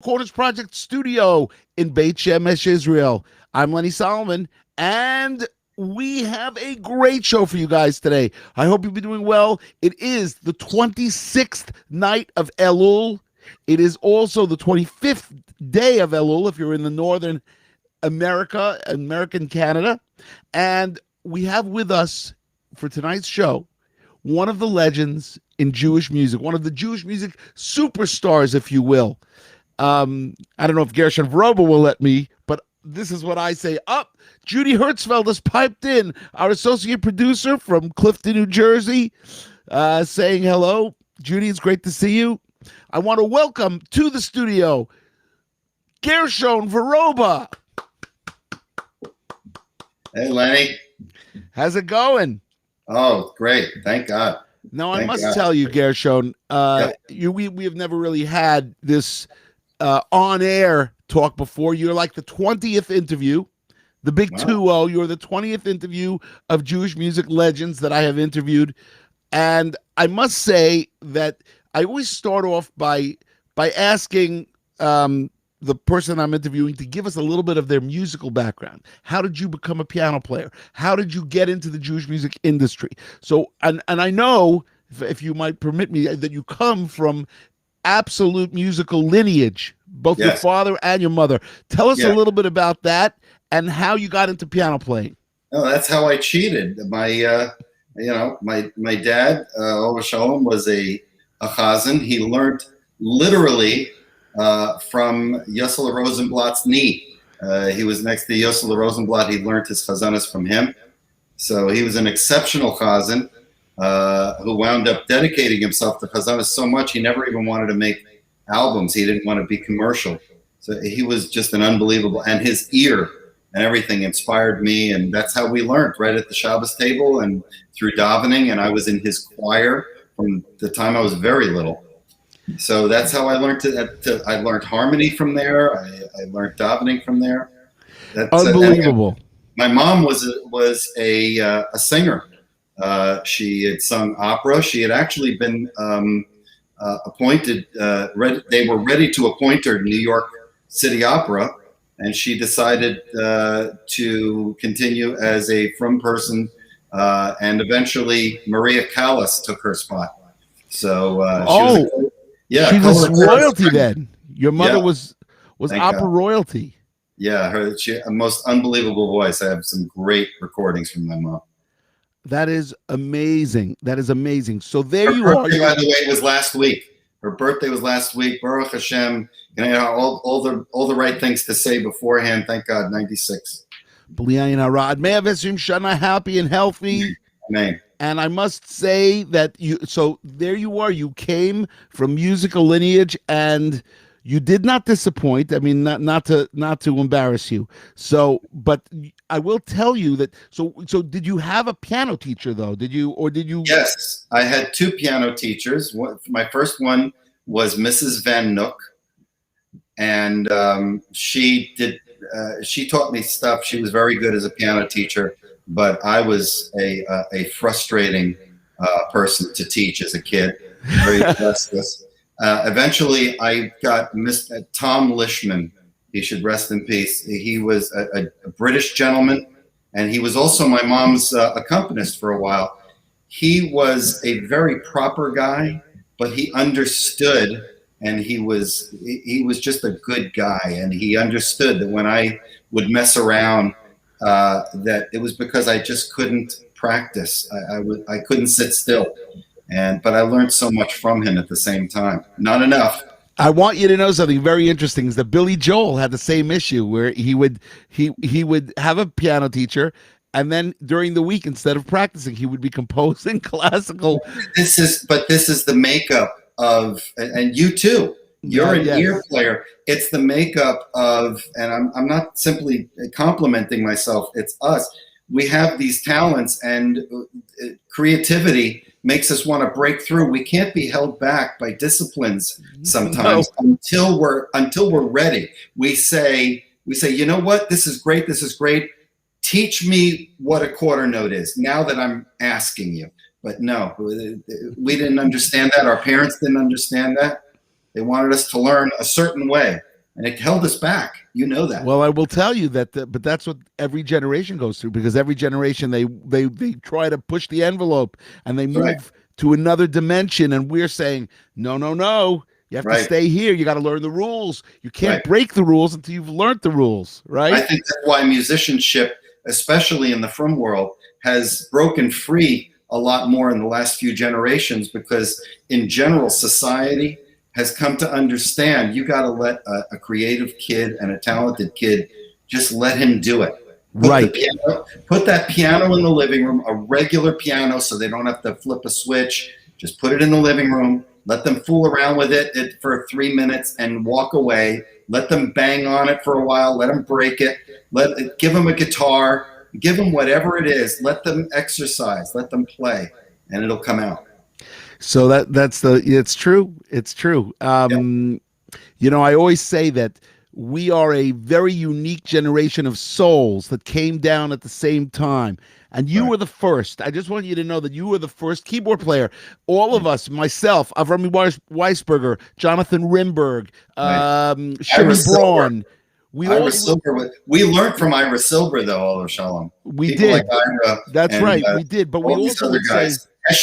Quarters Project Studio in Beit Shemesh, Israel. I'm Lenny Solomon, and we have a great show for you guys today. I hope you'll be doing well. It is the 26th night of Elul. It is also the 25th day of Elul if you're in the northern American Canada. And we have with us for tonight's show one of the legends in Jewish music, one of the Jewish music superstars, if you will. I don't know if Gershon Veroba will let me, but this is what I say. Judy Hertzfeld has piped in, our associate producer from Clifton, New Jersey, saying hello. Judy, it's great to see you. I want to welcome to the studio Gershon Veroba. Hey, Lenny. How's it going? Oh, great. Thank God. Now, I must tell you, Gershon, we have never really had this on-air talk before. You're like the 20th interview, the big 2-0. You're the 20th interview of Jewish music legends that I have interviewed. And I must say that I always start off by asking the person I'm interviewing to give us a little bit of their musical background. How did you become a piano player? How did you get into the Jewish music industry? So, and I know, if you might permit me, that you come from absolute musical lineage, both your father and your mother. Tell us a little bit about that and how you got into piano playing. Oh, that's how I cheated. My my dad, Rosh Hashana, was a chazan. He learned literally from Yossel Rosenblatt's knee. He was next to Yossel Rosenblatt. He learned his chazanas from him. So he was an exceptional chazan who wound up dedicating himself to chazanas so much he never even wanted to make albums. He didn't want to be commercial. So he was just an unbelievable, and his ear and everything inspired me, and that's how we learned, right at the Shabbos table and through davening, and I was in his choir from the time I was very little. So that's how I learned I learned harmony from there. I learned davening from there. That's unbelievable. My mom was a singer. She had sung opera. She had actually been appointed. They were ready to appoint her to New York City Opera, and she decided to continue as a frum person. And eventually, Maria Callas took her spot. So she was royalty then. Your mother was opera royalty. Yeah, she a most unbelievable voice. I have some great recordings from my mom. That is amazing. That is amazing. So there you are. By the way, was last week. Her birthday was last week. Baruch Hashem. All the right things to say beforehand. Thank God. 96. B'li'ayin harad. May Avesrim Shana, happy and healthy. Amen. And I must say that so there you are. You came from musical lineage, and you did not disappoint. I mean, not to embarrass you. So, but I will tell you that. So did you have a piano teacher though? Did you? Yes, I had two piano teachers. My first one was Mrs. Van Nook, and she taught me stuff. She was very good as a piano teacher. But I was a frustrating person to teach as a kid, very restless. Eventually, I got Tom Lishman. He should rest in peace. He was a British gentleman, and he was also my mom's accompanist for a while. He was a very proper guy, but he understood, and he was just a good guy, and he understood that when I would mess around, that it was because I just couldn't practice. I couldn't sit still, but I learned so much from him at the same time. Not enough. I want you to know something very interesting is that Billy Joel had the same issue where he would have a piano teacher, and then during the week, instead of practicing, he would be composing classical. This is the makeup of, and you too. You're an ear player. It's the makeup of, and I'm not simply complimenting myself. It's us. We have these talents, and creativity makes us want to break through. We can't be held back by disciplines sometimes until we're ready. We say, you know what? This is great. This is great. Teach me what a quarter note is now that I'm asking you. But no, we didn't understand that. Our parents didn't understand that. They wanted us to learn a certain way. and it held us back. You know that. Well, I will tell you that, but that's what every generation goes through, because every generation they try to push the envelope and they move to another dimension, and we're saying no, no, no. You have to stay here. You got to learn the rules. You can't break the rules until you've learned the rules, right? I think that's why musicianship, especially in the frum world, has broken free a lot more in the last few generations, because in general, society has come to understand you got to let a creative kid and a talented kid, just let him do it. Put that piano in the living room, a regular piano, so they don't have to flip a switch. Just put it in the living room. Let them fool around with it for 3 minutes and walk away. Let them bang on it for a while. Let them break it. Give them a guitar. Give them whatever it is. Let them exercise. Let them play, and it'll come out. So it's true. It's true. You know, I always say that we are a very unique generation of souls that came down at the same time. And you were the first. I just want you to know that you were the first keyboard player. All of us, myself, Avrami Weisberger, Jonathan Rimberg, Shimon Braun. We learned from Ira Silver, though, all of Shalom. We did. Like Ira we did. But we also would say,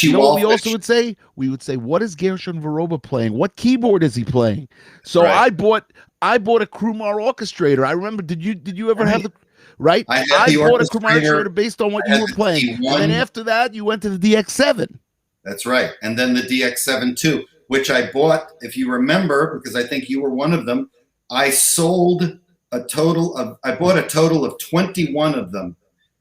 you know what we also would say? We would say, what is Gershon Veroba playing? What keyboard is he playing? So I bought a Krumar orchestrator. I remember. Did you ever have the? Right, I bought a orchestrator based on what you were playing, and then after that, you went to the DX7. That's right, and then the DX7 too, which I bought. If you remember, because I think you were one of them, I bought a total of 21 of them,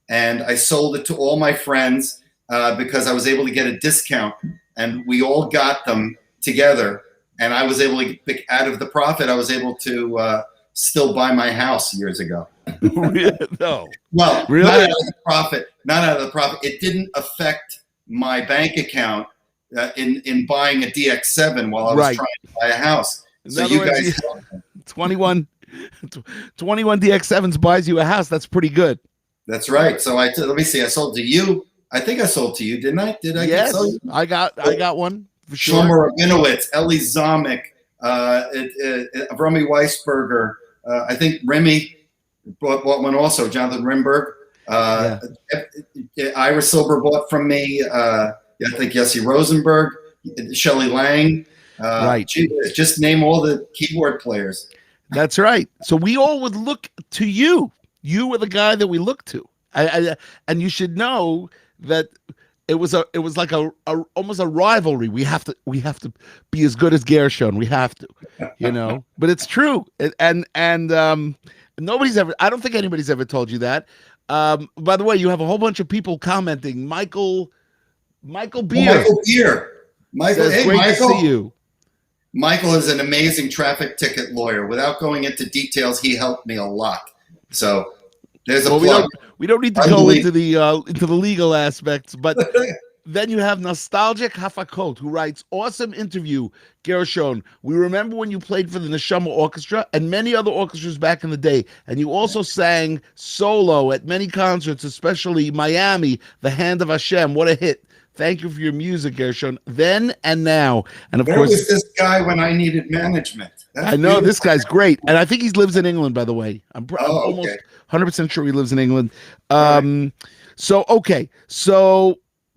and I sold it to all my friends because I was able to get a discount, and we all got them together, and I was able to pick out of the profit. I was able to still buy my house years ago. No. Well, really? Not out of the profit. It didn't affect my bank account in buying a DX7 while I was trying to buy a house. So you guys 21 DX7s buys you a house. That's pretty good. That's right. So let me see. I sold to you. I think I sold to you, didn't I? Did I? Yes, I got one for sure. Shlomo Rabinowitz, Eli Zamek, Romy Weisberger. I think Remy bought one also, Jonathan Rimberg. Ira Silver bought from me. I think Yossi Rosenberg, Shelley Lang. Just name all the keyboard players. That's right. So we all would look to you. You were the guy that we looked to. And you should know that it was like almost a rivalry. We have to be as good as Gershon. We have to, you know. But it's true. And nobody's ever. I don't think anybody's ever told you that. By the way, you have a whole bunch of people commenting. Michael Beer. Michael, hey, great Michael. To see you. Michael is an amazing traffic ticket lawyer. Without going into details, he helped me a lot. So there's a plug. We don't need to go into the legal aspects, but then you have Nostalgic Hafakot, who writes, awesome interview, Gershon. We remember when you played for the Neshama Orchestra and many other orchestras back in the day, and you also sang solo at many concerts, especially Miami, The Hand of Hashem. What a hit. Thank you for your music, Gershon, then and now. And of course, was this guy when I needed management? I know this guy's great, and I think he lives in England. By the way, I'm almost 100% sure he lives in England. So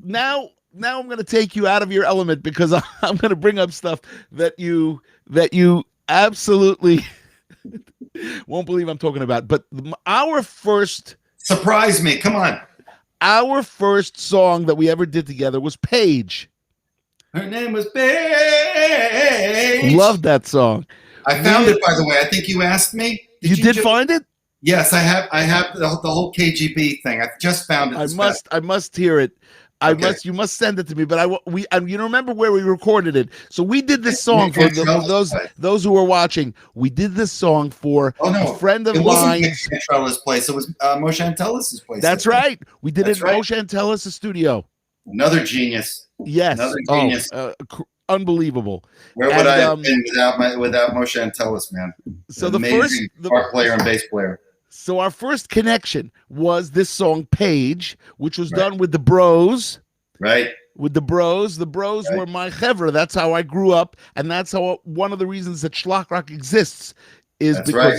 now I'm going to take you out of your element, because I'm going to bring up stuff that you absolutely won't believe I'm talking about. But our first surprise me, come on. Our first song that we ever did together was Paige. Her name was Paige. Love that song. I found it, by the way. I think you asked me. You did find it? Yes, I have. I have the whole KGB thing. I just found it. I must hear it. You must send it to me. But you remember where we recorded it? So we did this song for those who were watching. We did this song for a friend of mine. It wasn't Cantrell's place. It was Moshe Antelis' place. That's right. We did it in Moshe Antelis' studio. Another genius. Yes. Another genius. Unbelievable. Where would I have been without Moshe Antelis, man? So the first guitar player and bass player. So our first connection was this song, Paige, which was done with the Bros. Right. With the Bros. The Bros were my chevra. That's how I grew up, and that's how one of the reasons that Schlock Rock exists. is That's right.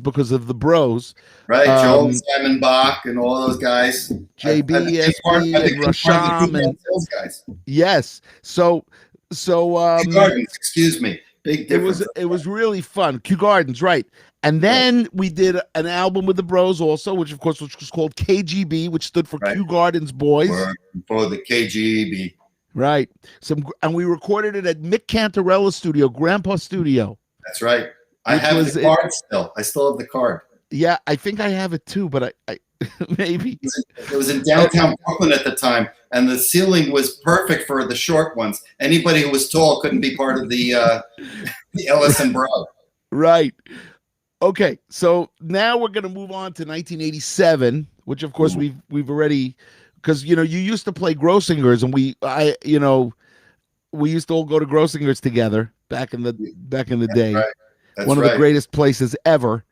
because of the Bros. Right, Joel Um, Simon Bach and all those guys. JB, I've SB, and become part of the Rasham, Kew and Gardens guys. yes. So Kew Gardens, excuse me. Big difference. it was really fun. Kew Gardens, right? And Right, then we did an album with the Bros also, which of course was called KGB, which stood for right. Kew Gardens Boys. For the KGB. Right. And we recorded it at Mick Cantarella's studio, Grandpa Studio. That's right. I have the card still. I still have the card. Yeah, I think I have it too, but I maybe it was in downtown Brooklyn at the time, and the ceiling was perfect for the short ones. Anybody who was tall couldn't be part of the Ellis and Bro. Right. Okay, so now we're going to move on to 1987, which of course we've already, because you used to play Grossinger's, and we used to all go to Grossinger's together back in the day. Right. That's one of the greatest places ever.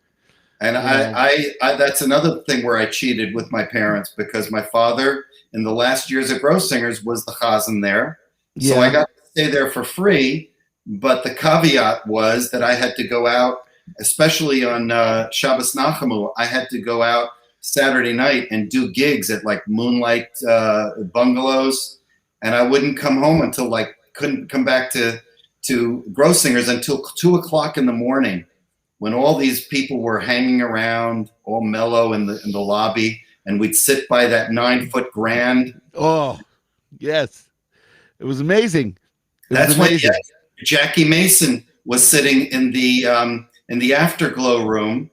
And I that's another thing where I cheated with my parents, because my father in the last years of Grossinger's was the chazan there. So I got to stay there for free. But the caveat was that I had to go out, especially on Shabbos Nachamu, I had to go out Saturday night and do gigs at like Moonlight bungalows. And I wouldn't come home until couldn't come back to Grossinger's until 2 o'clock in the morning, when all these people were hanging around all mellow in the lobby, and we'd sit by that 9-foot grand. Oh, yes. It was amazing. That's amazing. When Jackie Mason was sitting in the afterglow room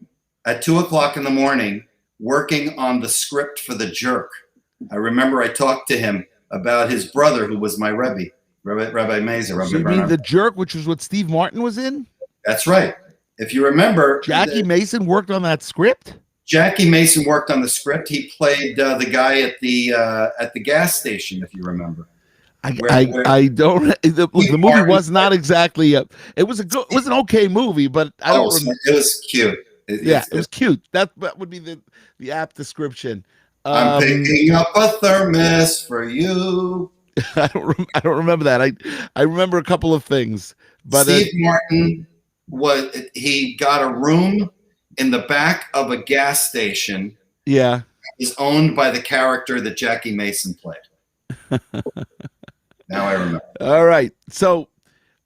at 2 o'clock in the morning, working on the script for The Jerk. I remember I talked to him about his brother, who was my Rebbe, Rabbi Mazer. So you mean The Jerk, which was what Steve Martin was in? That's right. If you remember, Jackie Mason worked on that script. Jackie Mason worked on the script. He played the guy at the gas station, if you remember. I don't. The movie was not exactly it was an okay movie, but I don't remember. It was cute. It was cute. That would be the apt description. I'm picking up a thermos for you. I don't remember that. I remember a couple of things. But Steve Martin he got a room in the back of a gas station. Yeah, is owned by the character that Jackie Mason played. Now I remember. All right. So,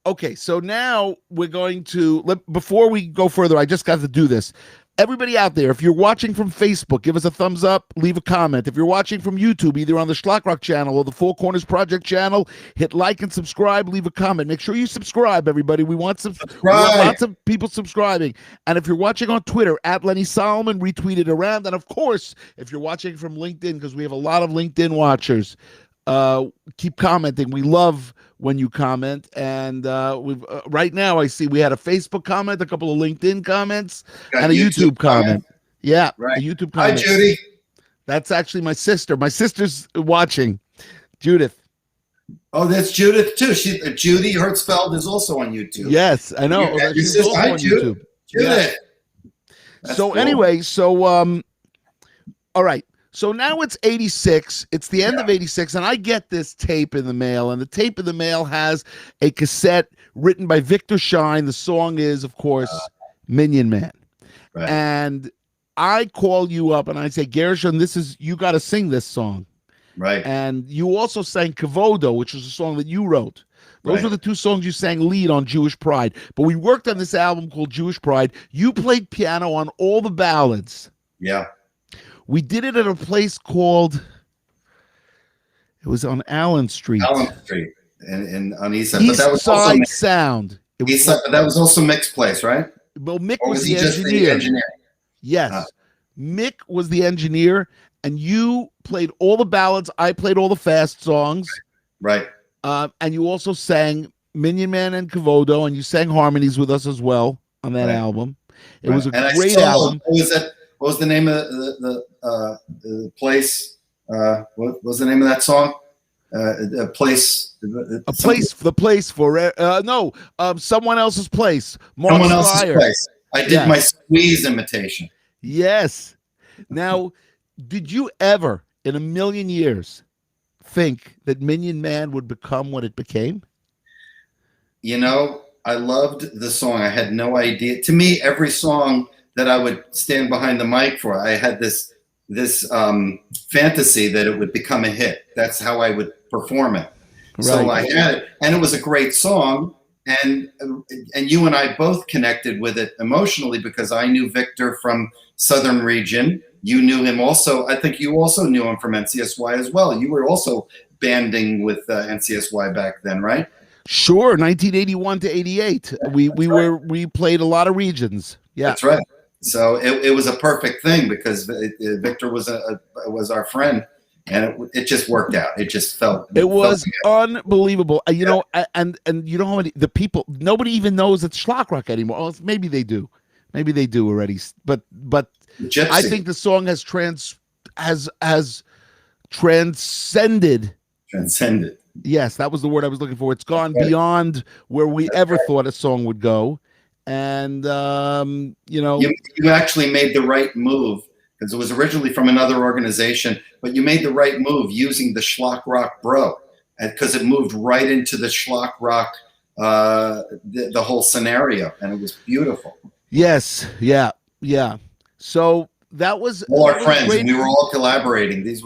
okay. So now we're going to before we go further, I just got to do this. Everybody out there, if you're watching from Facebook, give us a thumbs up, leave a comment. If you're watching from YouTube, either on the Schlockrock channel or the Four Corners Project channel, hit like and subscribe, leave a comment. Make sure you subscribe, everybody. We want lots of people subscribing. And if you're watching on Twitter, at Lenny Solomon, retweet it around. And of course, if you're watching from LinkedIn, because we have a lot of LinkedIn watchers, keep commenting. We love when you comment, and we've right now I see we had a Facebook comment, a couple of LinkedIn comments, and a YouTube comment. Yeah, right. A YouTube comment. Hi, Judy. That's actually my sister. My sister's watching. Judith. Oh, that's Judith too. Judy Hertzfeld is also on YouTube. Yes, I know. She's also on YouTube. Judith. Yeah. So cool. Anyway, all right. So now it's 86. It's the end of 86, and I get this tape in the mail, and the tape in the mail has a cassette written by Victor Shine. The song is, of course, Minyan Man. Right. And I call you up, and I say, Gershon, you got to sing this song. Right. And you also sang Kavodo, which was a song that you wrote. Those were the two songs you sang lead on Jewish Pride. But we worked on this album called Jewish Pride. You played piano on all the ballads. Yeah. We did it at a place called, it was on Allen Street. Allen Street on East Side. East but that was Side Sound. East Side, but that was also Mick's place, right? Well, Mick was the engineer. Yes. Mick was the engineer, and you played all the ballads. I played all the fast songs. Right. And you also sang Minyan Man and Kavodo, and you sang harmonies with us as well on that album. It was a great album. What was the name of the place? What was the name of that song? The place for someone else's place. Someone else's place. I did my Squeeze imitation. Yes. Now, did you ever, in a million years, think that Minyan Man would become what it became? You know, I loved the song. I had no idea. To me, every song that I would stand behind the mic for, I had this fantasy that it would become a hit. That's how I would perform it. So Right. I had it, and it was a great song. And you and I both connected with it emotionally because I knew Victor from Southern Region. You knew him also. I think you also knew him from NCSY as well. You were also banding with NCSY back then, right? Sure, 1981 to 88. We played a lot of regions. Yeah. That's right. So it was a perfect thing because Victor was our friend, and it just worked out. It just felt. It was unbelievable. You know, and you know how many the people. Nobody even knows it's schlock rock anymore. Well, maybe they do. Maybe they do already. But Gypsy. I think the song has transcended. Transcended. Yes, that was the word I was looking for. It's gone beyond where we ever thought a song would go. And, you know. You actually made the right move because it was originally from another organization, but you made the right move using the schlock rock bro because it moved right into the schlock rock, the whole scenario. And it was beautiful. Yes. Yeah. Yeah. So that was all our friends, and we were all collaborating. That's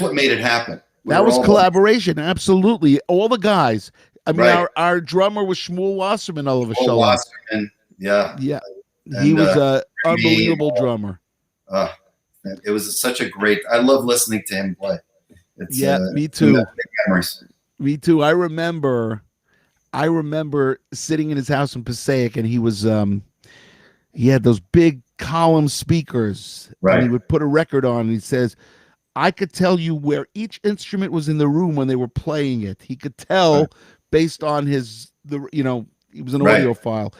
what made it happen. That was collaboration, absolutely. All the guys. I mean, right. our drummer was Shmuel Wasserman all of a sudden. Wasserman, yeah. He was an unbelievable drummer. It was such a great. I love listening to him play. Me too. Memories. Me too. I remember sitting in his house in Passaic, and he was he had those big column speakers, right? And he would put a record on, and he says, I could tell you where each instrument was in the room when they were playing it. He could tell based on he was an audiophile.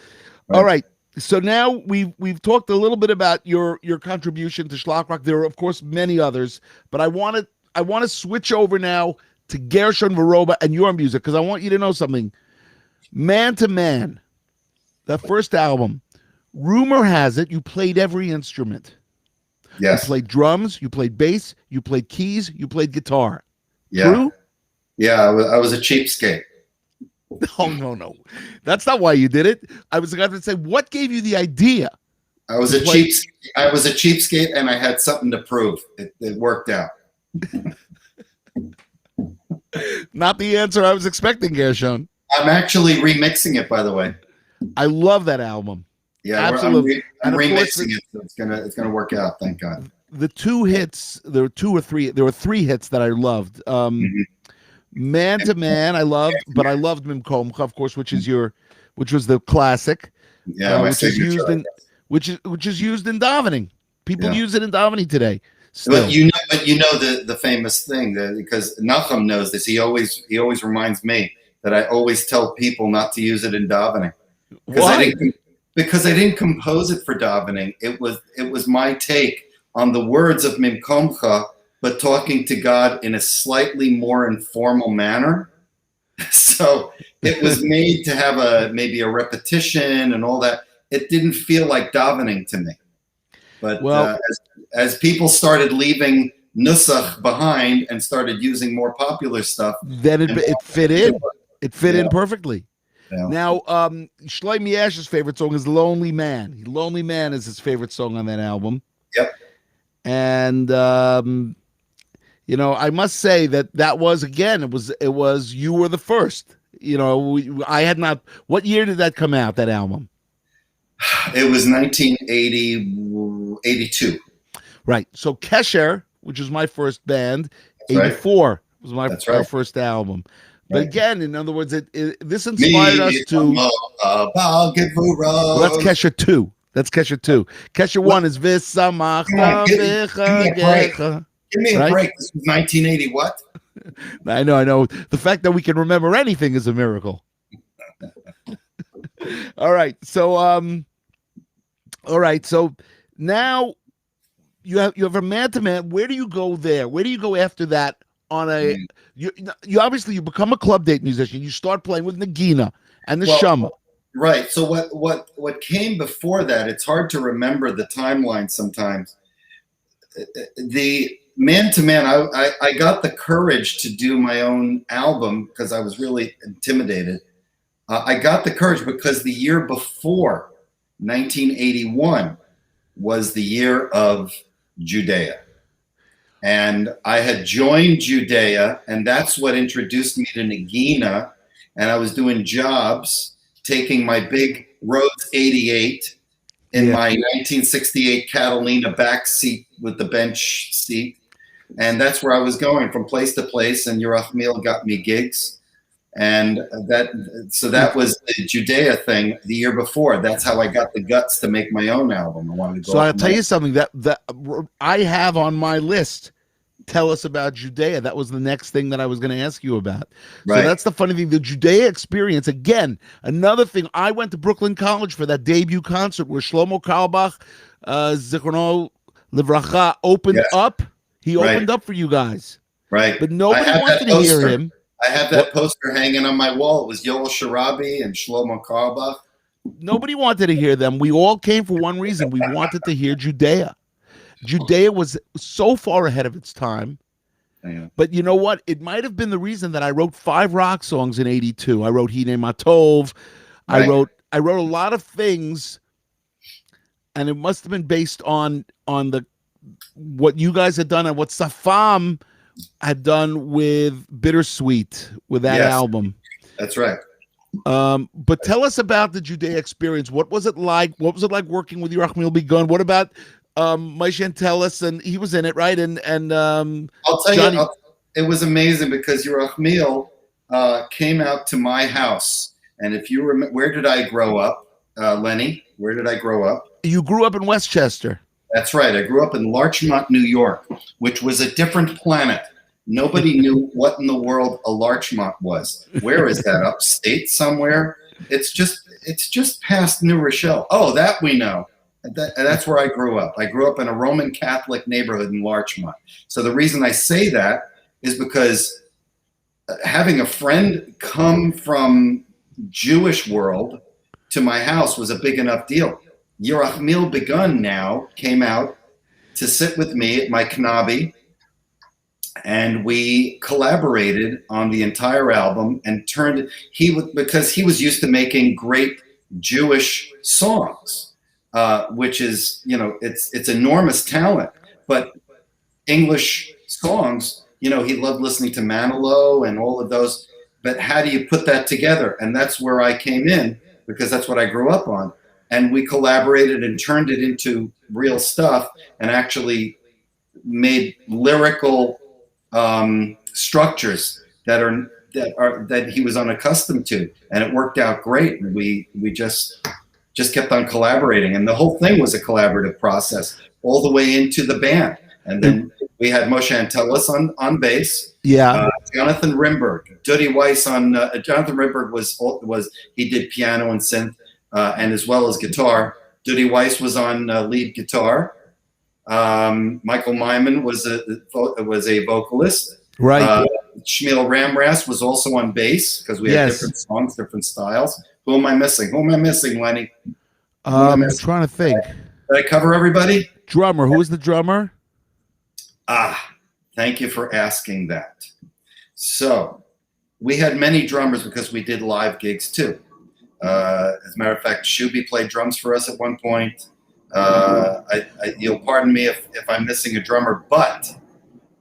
Right. All right. So now we've talked a little bit about your contribution to schlock rock. There are of course many others, but I want to switch over now to Gershon Veroba and your music because I want you to know something. Man to Man, that first album, rumor has it you played every instrument. Yes. You played drums, you played bass, you played keys, you played guitar. Yeah. True? Yeah, I was a cheapskate. Oh, no. That's not why you did it. I was going to say, what gave you the idea? I was a cheapskate, and I had something to prove. It worked out. Not the answer I was expecting, Gershon. I'm actually remixing it, by the way. I love that album. Yeah, absolutely. I'm remixing it, so it's gonna work out. Thank God. The two hits, there were three hits that I loved. Man to Man, I loved, but I loved Mimkomcha, of course, which was the classic. Yeah, which is used in davening. People use it in davening today. Still. But you know the famous thing because Nachum knows this. He always reminds me that I always tell people not to use it in davening. Why? Because I didn't compose it for davening. It was my take on the words of Mimkomcha, but talking to God in a slightly more informal manner. So it was made to have maybe a repetition and all that. It didn't feel like davening to me. But as people started leaving nusach behind and started using more popular stuff, then it fit in. It fit in perfectly. Yeah. Now, Shlomi Ash's favorite song is "Lonely Man." "Lonely Man" is his favorite song on that album. Yep. And I must say that was again. It was you were the first. I had not. What year did that come out? That album. It was 1982. Right. So Kesher, which was my first band, 84 was my first album. But again, in other words, this inspired us to. Well, that's Kesher 2. Kesher 1 is V'samachta v'chagecha. Give me a break. This was 1980 what? I know. The fact that we can remember anything is a miracle. All right. So now you have a Man to Man. Where do you go there? Where do you go after that? You obviously you become a club date musician. You start playing with Nagina and the Shama. Right. So what came before that? It's hard to remember the timeline sometimes. The Man to Man, I got the courage to do my own album because I was really intimidated. I got the courage because the year before, 1981, was the year of Judea. And I had joined Judea, and that's what introduced me to Nagina. And I was doing jobs, taking my big Rhodes 88 in my 1968 Catalina back seat with the bench seat. And that's where I was going from place to place. And Yerachmiel got me gigs. And that was the Judea thing the year before. That's how I got the guts to make my own album. I wanted to go. So I'll tell you something that I have on my list. Tell us about Judea. That was the next thing that I was going to ask you about. Right. So that's the funny thing. The Judea experience, again, another thing. I went to Brooklyn College for that debut concert where Shlomo Carlebach, Zichrono Livracha, opened up. He opened up for you guys. Right. But nobody wanted to hear him. I have that poster hanging on my wall. It was Yoel Sharabi and Shlomo Carlebach. Nobody wanted to hear them. We all came for one reason. We wanted to hear Judea. Judea was so far ahead of its time. Yeah. But you know what? It might have been the reason that I wrote 5 rock songs in '82. I wrote Hine Matov. Right. I wrote a lot of things, and it must have been based on the what you guys had done and what Safam had done with Bittersweet with that album. That's right. But tell us about the Judea experience. What was it like? What was it like working with Yerachmiel Begun? What about Moshe Antelis? And he was in it, right? And I'll tell you, it was amazing because Yerachmiel came out to my house. And if you remember, where did I grow up, Lenny? Where did I grow up? You grew up in Westchester. That's right. I grew up in Larchmont, New York, which was a different planet. Nobody knew what in the world a Larchmont was. Where is that? Upstate somewhere? It's just past New Rochelle. Oh, that we know. That's where I grew up. I grew up in a Roman Catholic neighborhood in Larchmont. So the reason I say that is because having a friend come from Jewish world to my house was a big enough deal. Yerachmiel Begun now came out to sit with me at my Knabi, and we collaborated on the entire album and because he was used to making great Jewish songs, which is, it's enormous talent, but English songs, he loved listening to Manilow and all of those, but how do you put that together? And that's where I came in, because that's what I grew up on. And we collaborated and turned it into real stuff and actually made lyrical structures that he was unaccustomed to, and it worked out great. And we just kept on collaborating, and the whole thing was a collaborative process all the way into the band. And then we had Moshe Antelis on bass. Yeah. Jonathan Rimberg, Duddy Weiss on. Jonathan Rimberg was he did piano and synth. And as well as guitar. Duddy Weiss was on lead guitar. Michael Myman was a vocalist. Right. Shmuel Ramras was also on bass, because we had different songs, different styles. Who am I missing, Lenny? I'm trying to think. Did I cover everybody? Drummer. Who was the drummer? Thank you for asking that. So we had many drummers because we did live gigs too. As a matter of fact, Shuby played drums for us at one point. You'll pardon me if I'm missing a drummer, but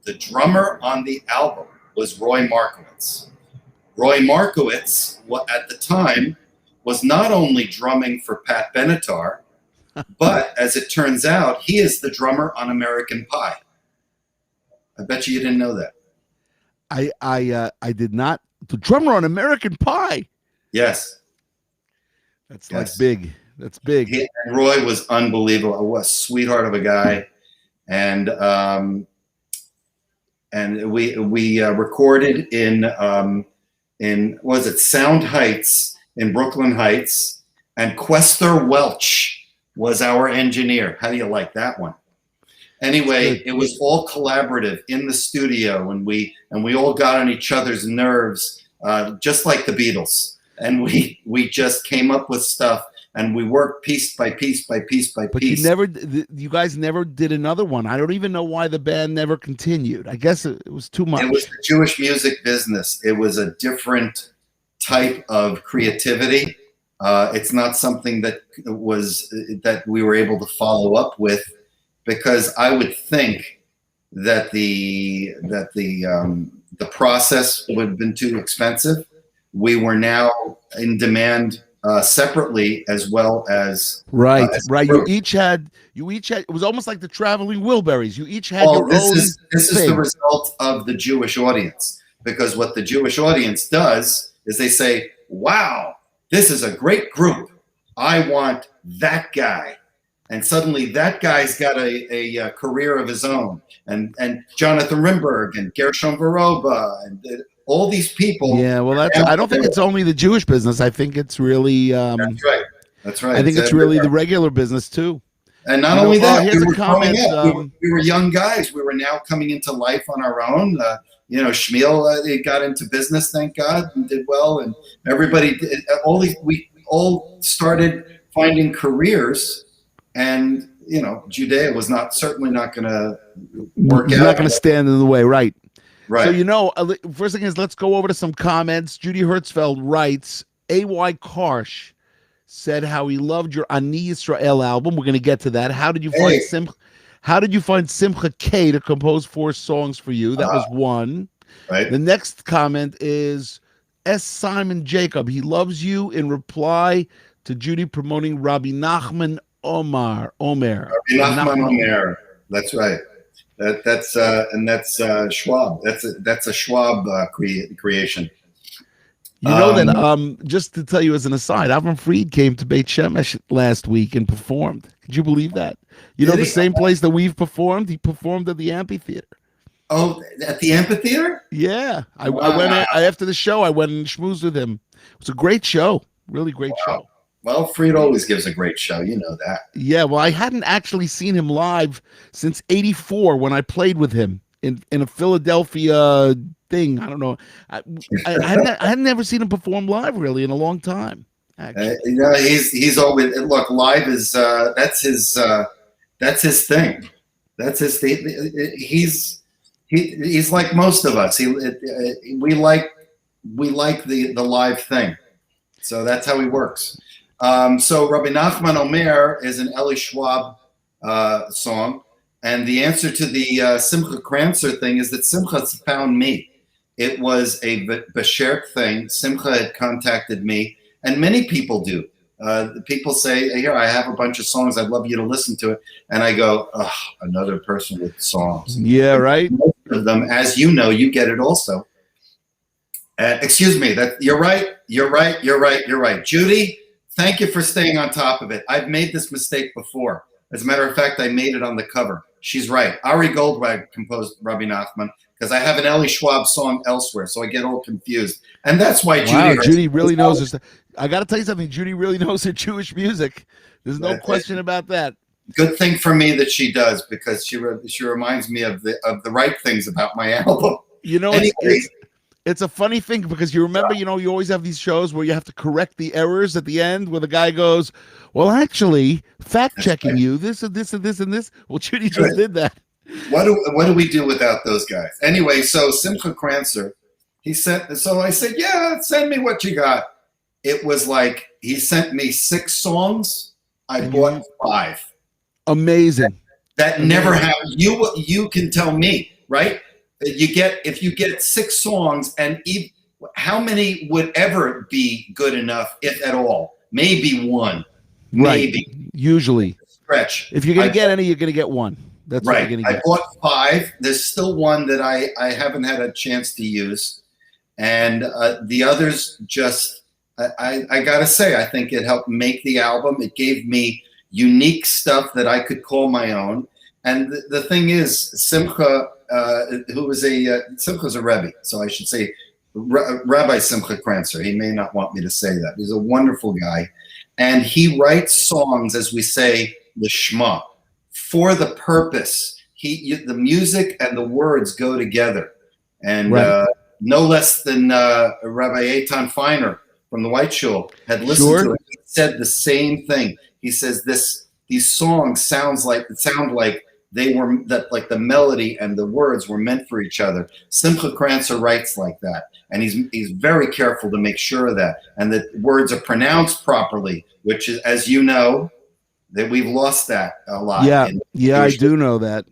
the drummer on the album was Roy Markowitz. Roy Markowitz, at the time, was not only drumming for Pat Benatar, but as it turns out, he is the drummer on American Pie. I bet you didn't know that. I did not. The drummer on American Pie. Yes. That's like big. That's big. And Roy was unbelievable. What a sweetheart of a guy. And we recorded in Sound Heights in Brooklyn Heights, and Quester Welch was our engineer. How do you like that one? Anyway, it was all collaborative in the studio, and we all got on each other's nerves, just like the Beatles. And we just came up with stuff, and we worked piece by piece by piece by piece. But you guys never did another one. I don't even know why the band never continued. I guess it was too much. It was the Jewish music business. It was a different type of creativity. It's not something that we were able to follow up with, because I would think that the process would have been too expensive. We were now in demand separately, as well as right. as Right. group. You each had. It was almost like the traveling Wilburys. You each had Well, your this own is the thing. result of the Jewish audience, because what the Jewish audience does is they say, "Wow, this is a great group. I want that guy." And suddenly that guy's got a career of his own, and Jonathan Rimberg and Gershon Veroba and all these people. Yeah, well, I don't think it's only the Jewish business. I think it's really. That's right. That's right. I think it's really the regular business too. And not only that, here's we a were growing comment. up. We were young guys. We were now coming into life on our own. Shmuel got into business, thank God, and did well. And everybody did. We all started finding careers, and Judea was certainly not going to work out. Not going to stand in the way, right? Right. So first thing is, let's go over to some comments. Judy Hertzfeld writes, A.Y. Karsh said how he loved your Ani Yisrael album. We're going to get to that. How did you find Simcha K to compose 4 songs for you? That was one. Right. The next comment is S. Simon Jacob. He loves you in reply to Judy promoting Rabbi Nachman Omer. Rabbi Nachman Omer. That's right. That's Schwab. That's a Schwab creation. You know that, just to tell you as an aside, Avram Fried came to Beit Shemesh last week and performed. Could you believe that? The same place that we've performed, he performed at the amphitheater. Oh, at the amphitheater? Yeah. I went after the show, I went and schmoozed with him. It was a great show. Really great show. Well, Fried always gives a great show. You know that. Yeah, well, I hadn't actually seen him live since '84 when I played with him in a Philadelphia thing. I don't know. I hadn't never seen him perform live really in a long time. He's always live is that's his thing. That's his thing. He's like most of us. We like the live thing. So that's how he works. So Rabbi Nachman Omer is an Eli Schwab song. And the answer to the Simcha Kranzer thing is that Simcha found me. It was a Bashert thing. Simcha had contacted me, and many people do. People say, "Here, I have a bunch of songs. I'd love you to listen to it." And I go, "Ugh, another person with songs." Yeah, right. Most of them, as you know, you get it also. Excuse me. You're right. You're right. Judy, thank you for staying on top of it. I've made this mistake before. As a matter of fact, I made it on the cover. She's right. Ari Goldwag composed Rabbi Nachman, because I have an Eli Schwab song elsewhere, so I get all confused. And that's why Judy really knows her. I got to tell you something. Judy really knows her Jewish music. There's no question about that. Good thing for me that she does, because she reminds me of the right things about my album. It's a funny thing, because you remember, you always have these shows where you have to correct the errors at the end, where the guy goes, "Well, actually, fact checking you, this and this and this and this." Well, Judy just did that. What do we do without those guys? Anyway, so Simcha Kranzer, so I said, "Yeah, send me what you got." It was like he sent me 6 songs. I bought 5. Amazing. That never happened. You can tell me, right? If you get 6 songs, and how many would ever be good enough, if at all? Maybe 1. Maybe. Right. Usually. Stretch. If you're going to get any, you're going to get 1. That's right. What you're going to get. I bought 5. There's still 1 that I haven't had a chance to use. And the others just, I got to say, I think it helped make the album. It gave me unique stuff that I could call my own. And the thing is, Simcha, Simcha's a Rebbe, so I should say Rabbi Simcha Kranzer. He may not want me to say that. He's a wonderful guy. And he writes songs, as we say, l'shma, for the purpose. The music and the words go together. And no less than Rabbi Eitan Feiner from the White Shul had listened to it. He said the same thing. He says these songs sound like they were that like the melody and the words were meant for each other. Simcha Kranzer writes like that, and he's very careful to make sure of that, and that words are pronounced properly, which is, as you know, that we've lost that a lot. Yeah, I do know that.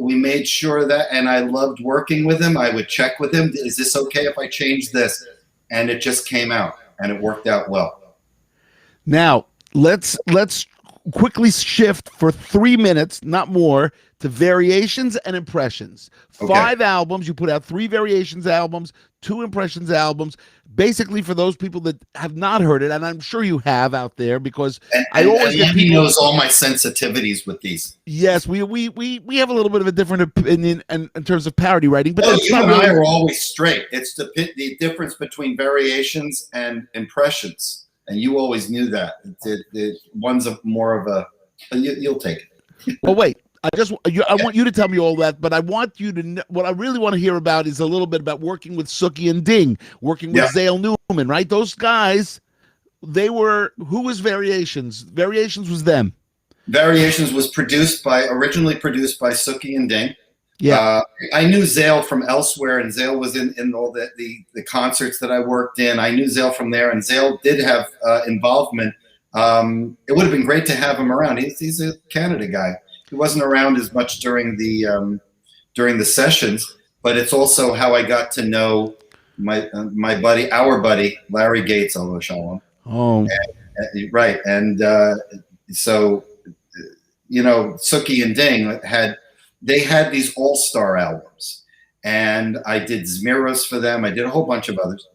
We made sure of that, and I loved working with him. I would check with him, is this okay if I change this? And it just came out, and it worked out well. Now, let's quickly shift for 3 minutes, not more, to variations and impressions. Okay. 5 albums. You put out 3 variations albums, 2 impressions albums. Basically, for those people that have not heard it, and I'm sure you have out there, because I always get people. He knows all my sensitivities with these. Yes, we have a little bit of a different opinion in terms of parody writing, but you and I are always straight. It's the difference between variations and impressions. And you always knew that. One's more of a. You'll take it. Well, wait. I want you to tell me all that, but I want you to know, what I really want to hear about is a little bit about working with Sookie and Ding, working with Zale Newman, right? Those guys, who was Variations? Variations was them. Variations was originally produced by Sookie and Ding. Yeah. I knew Zale from elsewhere, and Zale was in all the concerts that I worked in. I knew Zale from there, and Zale did have involvement. It would have been great to have him around. He's a Canada guy. He wasn't around as much during the sessions, but it's also how I got to know our buddy Larry Gates, although Shalom. Oh, right, and so Sookie and Ding had these all-star albums, and I did Zmiros for them. I did a whole bunch of others,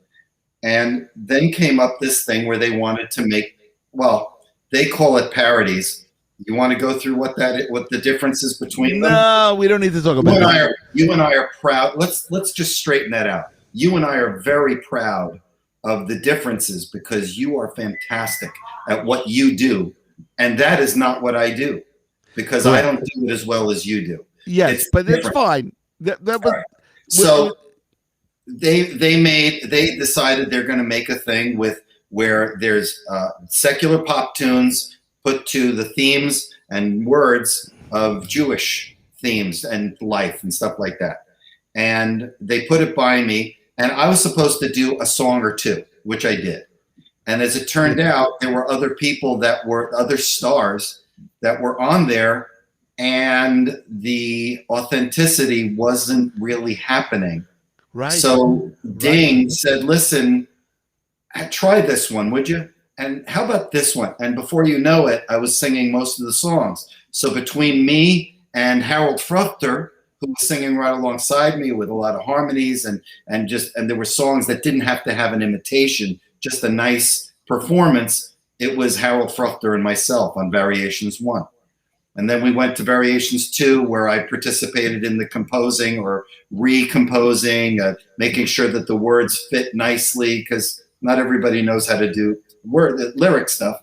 and then came up this thing where they wanted to make, well, they call it parodies. You want to go through what the difference is between them? No, we don't need to talk about that. You and I are proud. Let's just straighten that out. You and I are very proud of the differences, because you are fantastic at what you do, and that is not what I do, because I don't do it as well as you do. Yes, but it's fine. So they decided they're going to make a thing where there's secular pop tunes put to the themes and words of Jewish themes and life and stuff like that. And they put it by me, and I was supposed to do a song or two, which I did. And as it turned out, there were other people other stars that were on there, and the authenticity wasn't really happening. Right. So Ding said, listen, try this one, would you? And how about this one? And before you know it, I was singing most of the songs. So between me and Harold Fruchter, who was singing right alongside me with a lot of harmonies, and there were songs that didn't have to have an imitation, just a nice performance. It was Harold Fruchter and myself on Variations 1. And then we went to Variations 2, where I participated in the composing or recomposing, making sure that the words fit nicely, because not everybody knows how to do lyric stuff.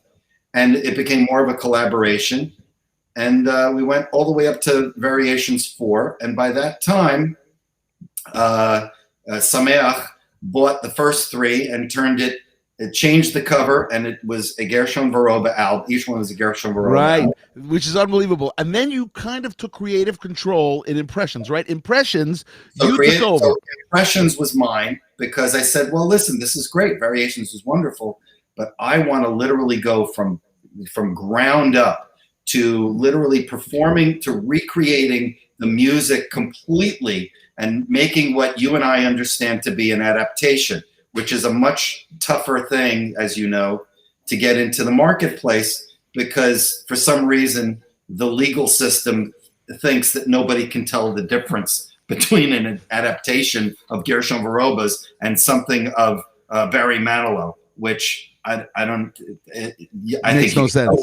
And it became more of a collaboration. And we went all the way up to Variations 4. And by that time, Sameach bought the first 3 and it changed the cover, and it was a Gershon Veroba album. Each one was a Gershon Veroba album. Which is unbelievable. And then you kind of took creative control in Impressions, right? Impressions, took over. So Impressions was mine, because I said, well, listen, this is great. Variations is wonderful, but I want to literally go from ground up to literally performing, to recreating the music completely and making what you and I understand to be an adaptation, which is a much tougher thing, as you know, to get into the marketplace, because for some reason the legal system thinks that nobody can tell the difference between an adaptation of Gershon Veroba's and something of Barry Manilow, which I makes no sense.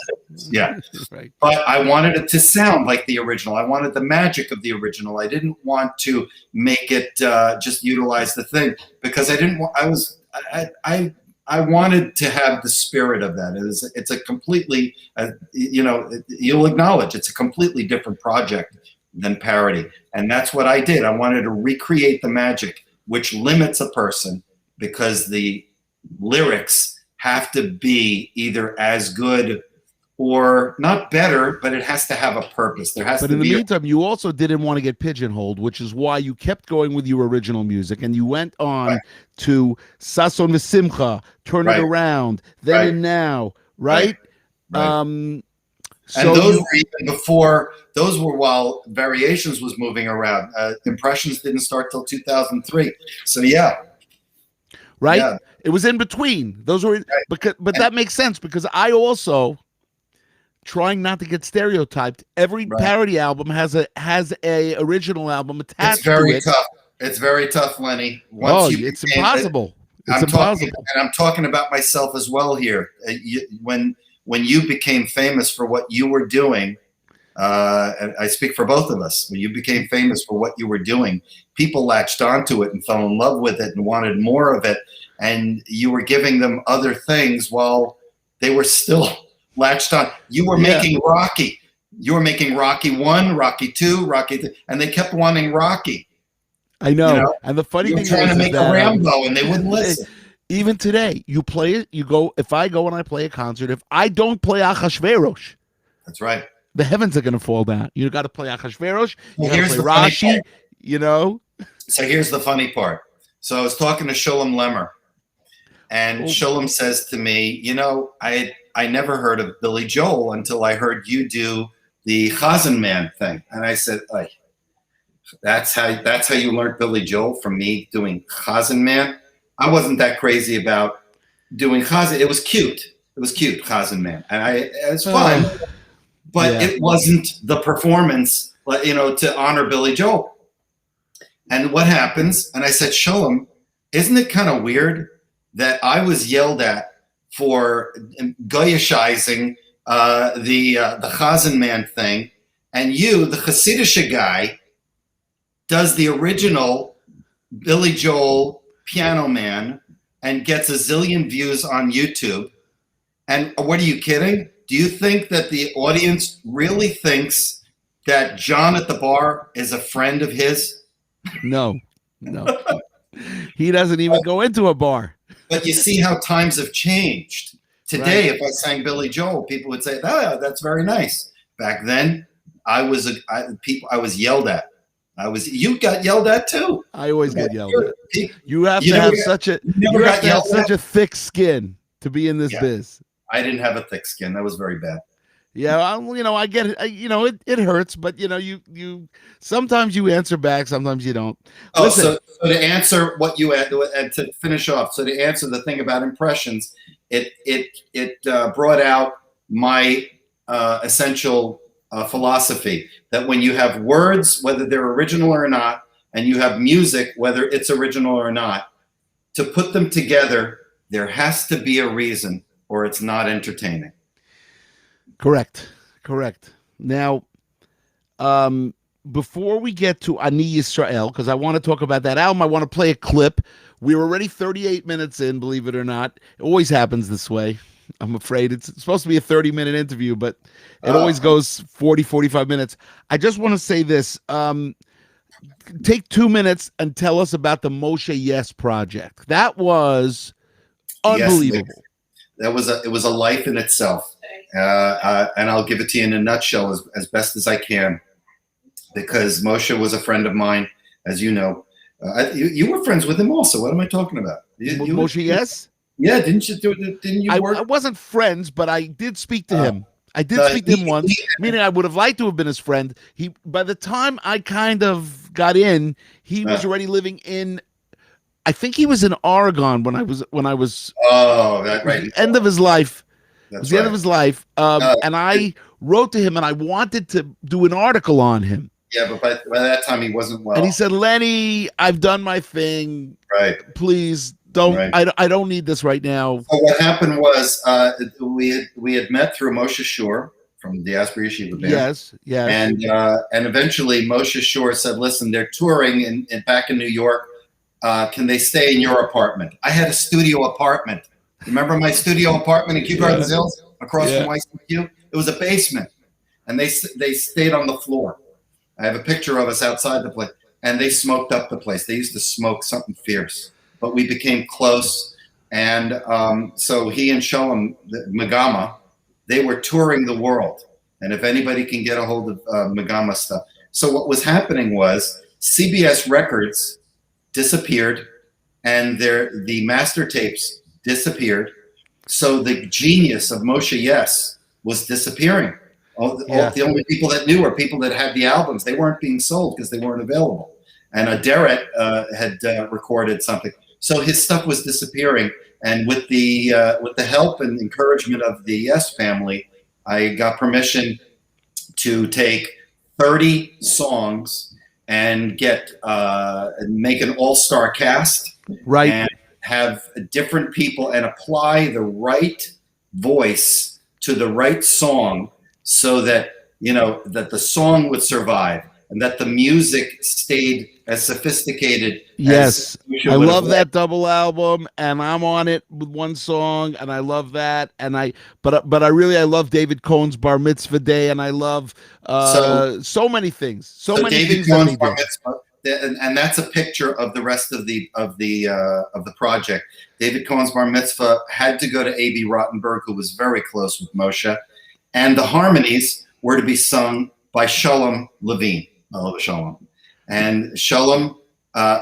Yeah. Right. But I wanted it to sound like the original. I wanted the magic of the original. I didn't want to make it just utilize the thing, because I wanted to have the spirit of that. It's a completely, you'll acknowledge it's a completely different project than parody. And that's what I did. I wanted to recreate the magic, which limits a person, because the lyrics have to be either as good or not better, but it has to have a purpose. There has But to in the be meantime, you also didn't want to get pigeonholed, which is why you kept going with your original music, and you went on to Sason V'Simcha, Turn It right, Around, Then right, and Now, right, right? right. And So those you were even before, those were while Variations was moving around. Impressions didn't start till 2003. So yeah, right? yeah. It was in between. Those were Right. but And, that makes sense because I also trying not to get stereotyped. Every right. parody album has a original album It's attached to very it. tough. It's very tough, Lenny. Oh, Once you it's became, impossible. It's I'm talking, impossible. and I'm talking about myself as well here. When you became famous for what you were doing, and I speak for both of us. When you became famous for what you were doing, people latched onto it and fell in love with it and wanted more of it. And you were giving them other things while they were still latched on. You were Yeah. making Rocky. You were making Rocky 1, Rocky 2, Rocky 3, and they kept wanting Rocky. I know. You know, And the funny you were thing trying is to make that a Rambo, and they wouldn't listen. even today, you play it, you go, if I go and I play a concert, if I don't play Achashverosh, That's right. the heavens are going to fall down. You got to play Achashverosh, you Well, got to here's play the funny Rashi, part. you know? So here's the funny part. So I was talking to Shulam Lemmer, and Oh. Shulam says to me, you know, I never heard of Billy Joel until I heard you do the Chazan Man thing. And I said, "Ay, that's how you learned Billy Joel, from me doing Chazan Man." I wasn't that crazy about doing Chazan. It was cute. It was cute, Chazan Man. And it was fun, but Yeah. it wasn't the performance, you know, to honor Billy Joel. And what happens? And I said, Shulam, isn't it kind of weird that I was yelled at for goyishizing the Chazan Man thing, and you, the Hasidic guy, does the original Billy Joel Piano Man and gets a zillion views on YouTube? And what are you kidding? Do you think that the audience really thinks that John at the bar is a friend of his? No. He doesn't even go into a bar. But you see how times have changed. Today, Right. if I sang Billy Joel, people would say, "Oh, that's very nice." Back then, I was yelled at. You got yelled at too. I always get yelled at. You have You to never have got- such a you never you have got to have yelled such at? a thick skin to be in this Yeah. biz. I didn't have a thick skin. That was very bad. Yeah, I get it. It hurts, but you sometimes you answer back, sometimes you don't. Oh, Listen, so to answer what you had, and to finish off, so to answer the thing about impressions, it brought out my essential philosophy that when you have words, whether they're original or not, and you have music, whether it's original or not, to put them together, there has to be a reason, or it's not entertaining. correct. Now, before we get to Ani Yisrael, because I want to talk about that album, I want to play a clip. We're already 38 minutes in, believe it or not. It always happens this way. I'm afraid it's supposed to be a 30-minute interview, but it always goes 40, 45 minutes. I just want to say this. Take 2 minutes and tell us about the Moshe Yes project. That was unbelievable. Yes, it was a life in itself. And I'll give it to you in a nutshell as best as I can, because Moshe was a friend of mine, as you know. You were friends with him also. What am I talking about? Moshe Yes? Yeah, didn't you work? I wasn't friends, but I did speak to him. I did speak to him once, meaning I would have liked to have been his friend. By the time I kind of got in, he was already living in, I think he was in Oregon when I was Oh, that right. the end of his life. It was the end of right. his life. And I wrote to him and I wanted to do an article on him. Yeah, but by that time he wasn't well. And he said, Lenny, I've done my thing. Right. Please don't. Right. I don't need this right now. So what happened was we had met through Moshe Shore from the Asbury Yeshiva Band. Yes. And eventually Moshe Shore said, "Listen, they're touring back in New York. Can they stay in your apartment?" I had a studio apartment. Remember my studio apartment in Kew Gardens Hills across from YCQ? It was a basement, and they stayed on the floor. I have a picture of us outside the place, and they smoked up the place. They used to smoke something fierce, but we became close. And so he and Sholem Magama, they were touring the world. And if anybody can get a hold of Megama stuff. So what was happening was CBS Records disappeared, and the master tapes disappeared. So the genius of Moshe Yes was disappearing. The only people that knew were people that had the albums. They weren't being sold because they weren't available. And Aderet had recorded something. So his stuff was disappearing. And with the help and encouragement of the Yes family, I got permission to take 30 songs and make an all-star cast, right, and have different people and apply the right voice to the right song, so that that the song would survive and that the music stayed as sophisticated. Yes, I love that double album, and I'm on it with one song, and I love that. And I love David Cohen's Bar Mitzvah Day, and I love so many things. So many David things Cohen's Bar Mitzvah, and that's a picture of the rest of the project. David Cohen's Bar Mitzvah had to go to A.B. Rottenberg, who was very close with Moshe, and the harmonies were to be sung by Shalom Levine. Shalom. And Shalom,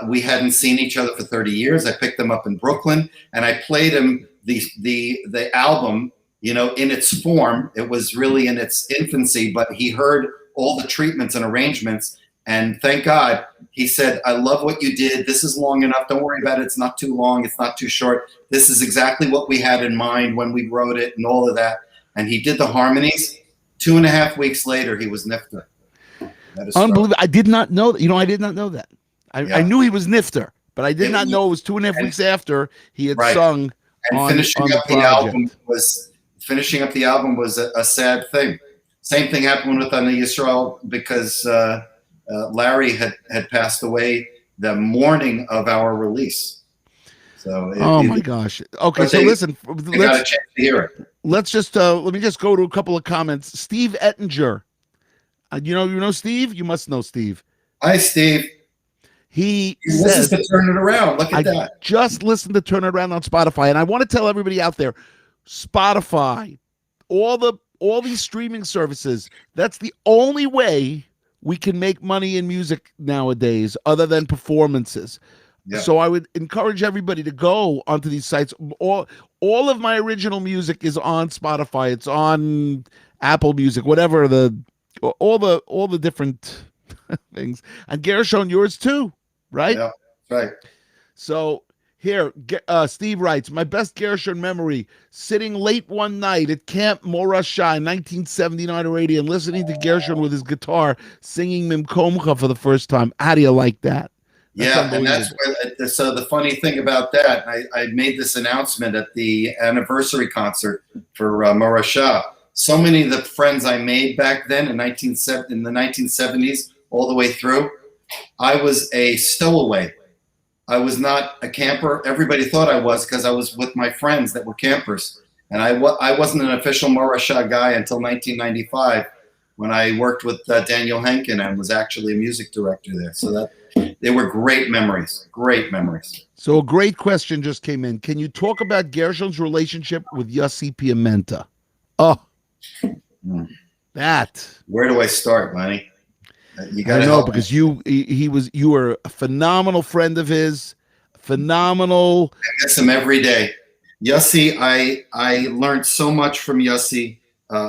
we hadn't seen each other for 30 years. I picked him up in Brooklyn, and I played him the album, in its form. It was really in its infancy, but he heard all the treatments and arrangements, and thank God, he said, I love what you did. This is long enough. Don't worry about it. It's not too long. It's not too short. This is exactly what we had in mind when we wrote it and all of that. And he did the harmonies. 2.5 weeks later, he was nifter. Unbelievable. I did not know that. I did not know that. I knew he was nifter, but I did not know it was 2.5 weeks after he had sung. And finishing up the album was a sad thing. Same thing happened with Ani Yisrael, because Larry had passed away the morning of our release. So my gosh. Okay, so listen, got a chance to hear it. Let me just go to a couple of comments. Steve Ettinger. You know Steve? You must know Steve. Hi, Steve. He says to Turn It Around. Look at that. Just listen to Turn It Around on Spotify. And I want to tell everybody out there, Spotify, all these streaming services, that's the only way we can make money in music nowadays, other than performances. Yeah. So I would encourage everybody to go onto these sites. All of my original music is on Spotify. It's on Apple Music, whatever all the different things. And Gershon, yours too, right? Yeah, right. So here, Steve writes, my best Gershon memory, sitting late one night at Camp Morashah in 1979 or 80 and listening to Gershon with his guitar singing Mimkomcha for the first time. How do you like that? That's and that's where, so the funny thing about that, I made this announcement at the anniversary concert for Morashah. So many of the friends I made back then in the 1970s, all the way through, I was a stowaway. I was not a camper. Everybody thought I was, because I was with my friends that were campers. And I wasn't an official Morashah guy until 1995, when I worked with Daniel Henkin and was actually a music director there. So they were great memories, great memories. So a great question just came in. Can you talk about Gershon's relationship with Yossi Piamenta? Oh, that. Where do I start, Lenny? You got to know, because you were a phenomenal friend of his. Phenomenal. I miss him every day. Yossi, I learned so much from Yossi.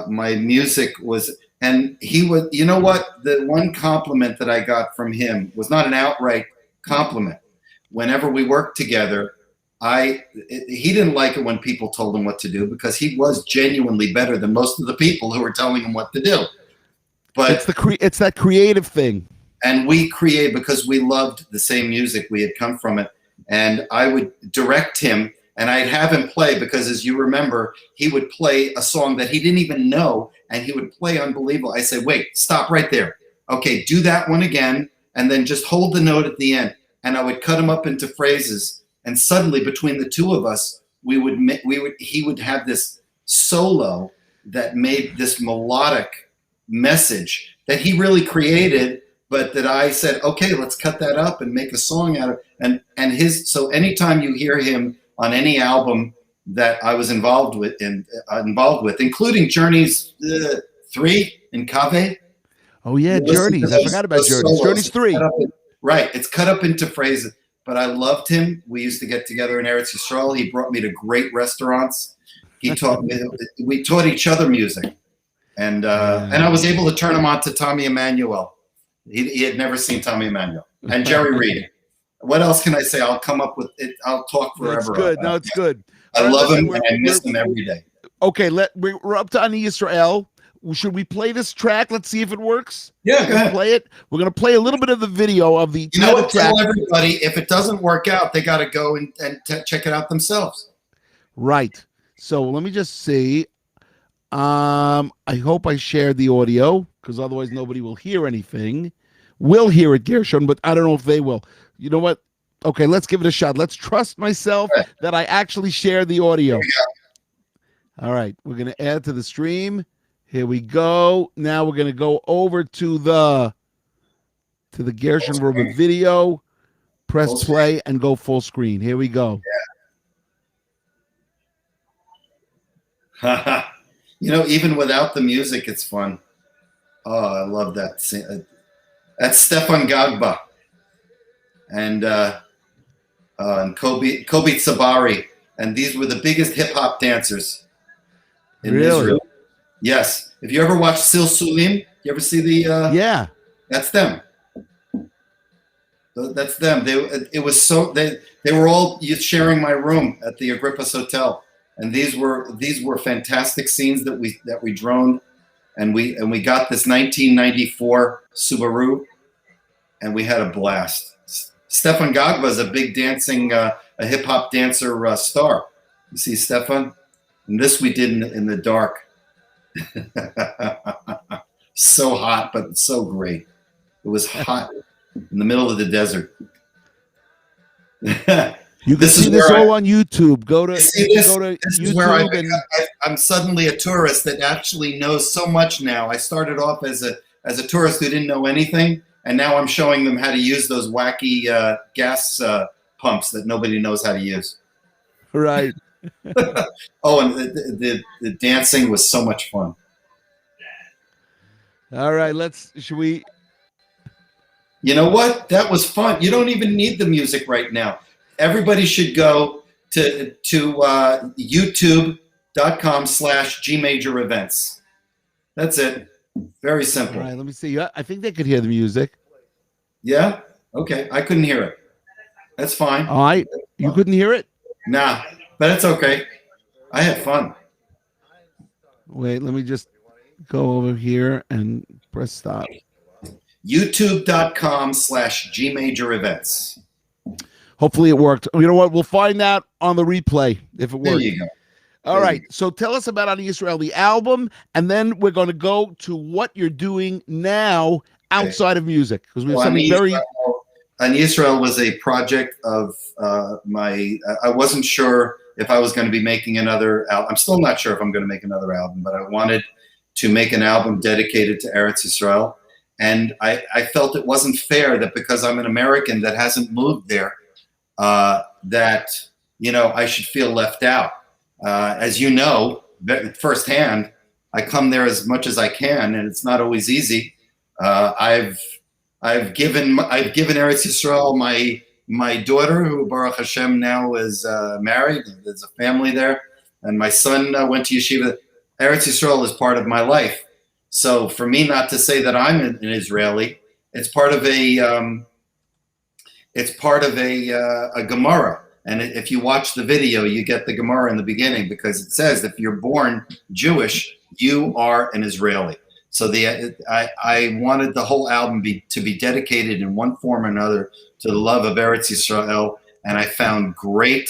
My music was, and he was, you know what? The one compliment that I got from him was not an outright compliment. Whenever we worked together, he didn't like it when people told him what to do, because he was genuinely better than most of the people who were telling him what to do. But it's that creative thing. And we create because we loved the same music. We had come from it. And I would direct him, and I'd have him play, because as you remember, he would play a song that he didn't even know, and he would play unbelievable. I say, wait, stop right there. Okay, do that one again, and then just hold the note at the end. And I would cut him up into phrases, and suddenly between the two of us, he would have this solo that made this melodic message that he really created, but that I said, okay, let's cut that up and make a song out of it. And so anytime you hear him on any album that I was involved with, including Journey's 3 in Cave. Oh yeah, Journeys. I forgot about Journeys. Journeys 3. Right, it's cut up into phrases. But I loved him. We used to get together in Eretz Yisrael. He brought me to great restaurants. He taught me. We taught each other music, and I was able to turn him on to Tommy Emmanuel. He had never seen Tommy Emmanuel and Jerry Reed. What else can I say? I'll come up with it. I'll talk forever. It's good. No, it's good. I love him and I miss him every day. Okay, we're up to Ani Yisrael. Should we play this track? Let's see if it works. Yeah, go ahead. Play it. We're going to play a little bit of the video of the track. Tell everybody, if it doesn't work out, they got to go and check it out themselves. Right. So let me just see. I hope I shared the audio because otherwise nobody will hear anything. We'll hear it, Gershon, but I don't know if they will. You know what? Okay, let's give it a shot. Let's trust myself that I actually shared the audio. All right, we're going to add to the stream. Here we go. Now we're going to go over to the Gershon Veroba video. Press play and go full screen. Here we go. Yeah. Even without the music, it's fun. Oh, I love that. That's Stefan Gagba and Kobe Tsabari, and these were the biggest hip hop dancers in Israel. Yes. If you ever watch Sil Sulim, you ever see the? Yeah. That's them. That's them. They were all sharing my room at the Agrippa's Hotel, and these were fantastic scenes that we droned, and we got this 1994 Subaru, and we had a blast. Stefan Gagba is a big dancing, a hip hop dancer star. You see Stefan, and this we did in the dark. So hot, but so great. It was hot in the middle of the desert. You can see this all on YouTube. Go to YouTube. Where I'm suddenly a tourist that actually knows so much now. I started off as a tourist who didn't know anything, and now I'm showing them how to use those wacky gas pumps that nobody knows how to use. Right. Oh, and the dancing was so much fun. All right, should we? You know what? That was fun. You don't even need the music right now. Everybody should go to youtube.com/GMajorEvents. That's it. Very simple. All right, let me see. I think they could hear the music. Yeah? Okay. I couldn't hear it. That's fine. All right. You couldn't hear it? Nah, but it's okay. I had fun. Wait, let me just go over here and press stop. youtube.com/GMajorEvents. Hopefully it worked. You know what? We'll find out on the replay if it worked. There you go. All right. So tell us about Ani Yisrael, the album, and then we're going to go to what you're doing now outside of music, because we have something very. Ani Yisrael was a project of my. I wasn't sure if I was going to be making another album. I'm still not sure if I'm going to make another album, but I wanted to make an album dedicated to Eretz Yisrael, and I felt it wasn't fair that because I'm an American that hasn't moved there, that I should feel left out. As you know, firsthand, I come there as much as I can, and it's not always easy. I've given Eretz Yisrael my daughter, who Baruch Hashem now is married. There's a family there, and my son went to yeshiva. Eretz Yisrael is part of my life. So for me not to say that I'm an Israeli, it's part of a Gemara. And if you watch the video, you get the Gemara in the beginning, because it says if you're born Jewish, you are an Israeli. So I wanted the whole album to be dedicated in one form or another to the love of Eretz Yisrael, and I found great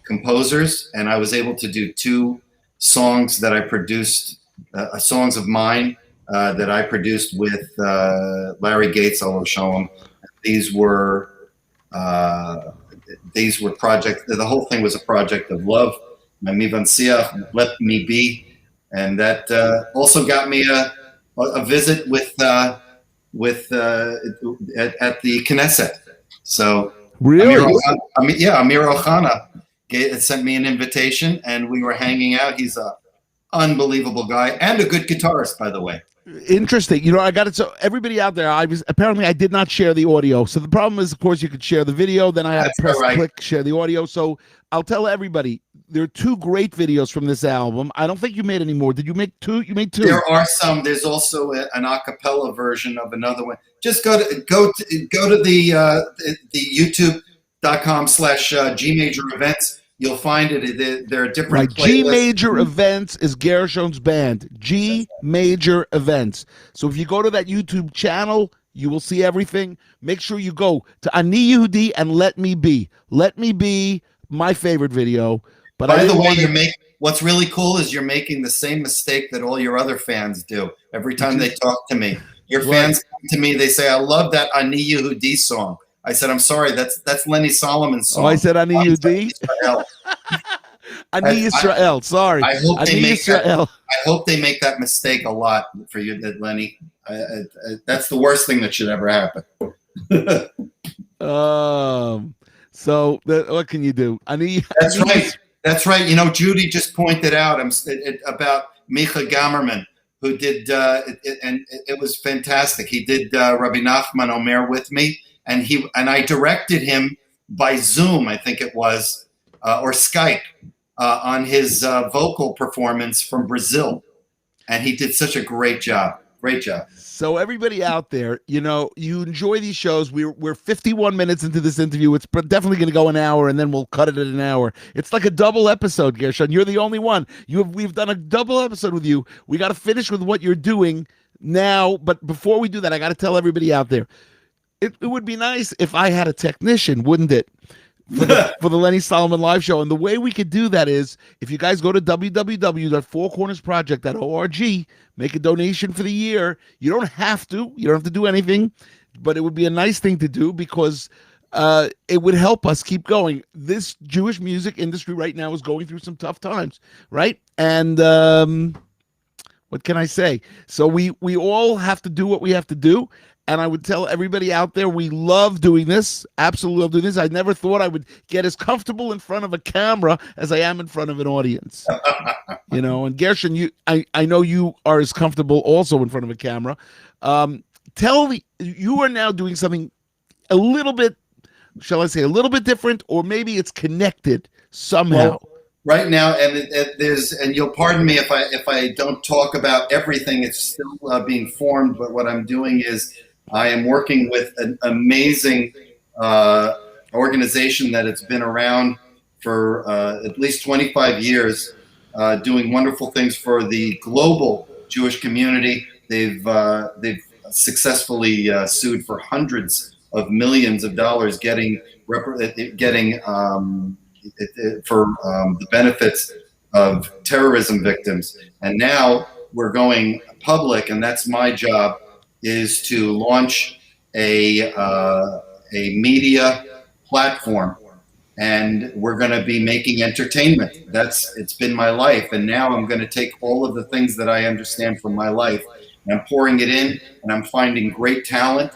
composers, and I was able to do 2 songs that I produced, songs of mine that I produced with Larry Gates, Olav Shalom. These were projects. The whole thing was a project of love. My Mivan Siach, Let Me Be. And that also got me a visit at the Knesset. So really, Amir Ohana sent me an invitation, and we were hanging out. He's a unbelievable guy and a good guitarist, by the way. Interesting. You know, I got it. So everybody out there, I did not share the audio. So the problem is, of course, you could share the video. Then I had to press click, share the audio. So I'll tell everybody there are two great videos from this album. I don't think you made any more. Did you make two? You made two. There are some. There's also an a cappella version of another one. Just go to the youtube.com/G Major Events. You'll find it. There are different playlists. G Major Events is Gershon's band. G Major Events. So if you go to that YouTube channel, you will see everything. Make sure you go to Ani Yehudi and Let Me Be. Let Me Be, my favorite video. But by the way, what's really cool is you're making the same mistake that all your other fans do every time they talk to me. Your fans come to me, they say, "I love that Ani Yehudi song." I said, "I'm sorry, that's Lenny Solomon's song." Oh, I said Ani Yehudi. Ani Israel. Sorry. I hope they make that mistake a lot for you, Lenny. That's the worst thing that should ever happen. So what can you do? That's right. That's right. You know, Judy just pointed out about Micha Gamerman, who did, and it was fantastic. He did Rabbi Nachman Omer with me, and I directed him by Zoom, I think it was, or Skype, on his vocal performance from Brazil, and he did such a great job. Great job. So everybody out there, you know, you enjoy these shows. We're 51 minutes into this interview. It's definitely going to go an hour, and then we'll cut it at an hour. It's like a double episode, Gershon. You're the only one. We've done a double episode with you. We got to finish with what you're doing now. But before we do that, I got to tell everybody out there, it would be nice if I had a technician, wouldn't it? For the Lenny Solomon live show. And the way we could do that is if you guys go to www.fourcornersproject.org, make a donation for the year. You don't have to do anything, but it would be a nice thing to do because it would help us keep going. This Jewish music industry right now is going through some tough times, right? And what can I say? So we all have to do what we have to do. And I would tell everybody out there, we love doing this. Absolutely love doing this. I never thought I would get as comfortable in front of a camera as I am in front of an audience. You know, and Gershon, I know you are as comfortable also in front of a camera. You are now doing something a little bit, shall I say, a little bit different, or maybe it's connected somehow. Well, right now, and you'll pardon me if I don't talk about everything. It's still being formed, but what I'm doing is I am working with an amazing organization that has been around for at least 25 years, doing wonderful things for the global Jewish community. They've successfully sued for hundreds of millions of dollars, getting for the benefits of terrorism victims. And now we're going public, and that's my job, is to launch a media platform. And we're going to be making entertainment. It's been my life. And now I'm going to take all of the things that I understand from my life, and I'm pouring it in, and I'm finding great talent